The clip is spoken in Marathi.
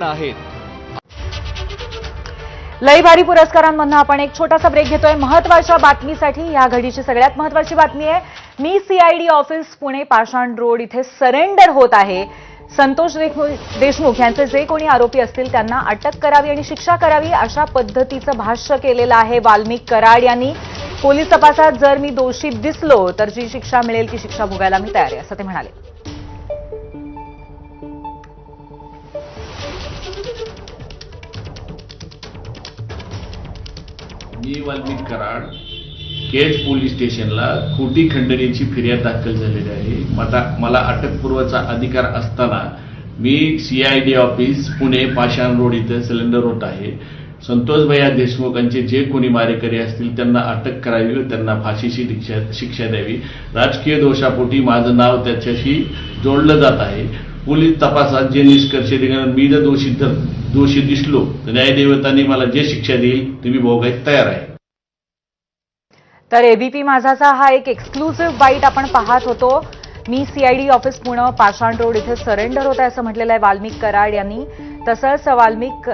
आहेत। लईभारी पुरस्कारांमधून आपण एक छोटासा ब्रेक घेतोय महत्त्वाच्या बातमीसाठी। या घडीची सगळ्यात महत्त्वाची बातमी आहे, मी सीआयडी ऑफिस पुणे पाषाण रोड इथे सरेंडर होत आहे। संतोष देशमुख यांचे जे कोणी आरोपी असतील त्यांना अटक करावी आणि शिक्षा करावी अशा पद्धतीचं भाष्य केलेलं आहे वाल्मिक कराड यांनी। पोलीस तपासात जर मी दोषी दिसलो तर जी शिक्षा मिळेल ती शिक्षा भोगायला मी तयार आहे असं ते म्हणाले। मी वाल्मिक कराड केज पोलीस स्टेशनला खोटी खंडणीची फिर्याद दाखल झालेली आहे। मला अटकपूर्वचा अधिकार असताना मी सीआयडी ऑफिस पुणे पाषाण रोड इथे सिलेंडर होत आहे। संतोष भैया देशमुखांचे जे कोणी मारेकरी असतील त्यांना अटक करावी व त्यांना फाशीची शिक्षा द्यावी। राजकीय दोषापोटी माझं नाव त्याच्याशी जोडलं जात आहे। पोलीस तपासात जे निष्कर्ष निघाले, मी जर दोषी दिसलो तर न्यायदेवतांनी मला जे शिक्षा देईल ती मी भोगायला तयार आहे। तर एबीपी माझाचा हा एक एक्सक्लुसिव्ह बाईट आपण पाहत होतो। मी सीआयडी ऑफिस पुणे पाषाण रोड इथे सरेंडर होत आहे असं म्हटलेलं आहे वाल्मिक कराड यांनी। तसंच वाल्मिक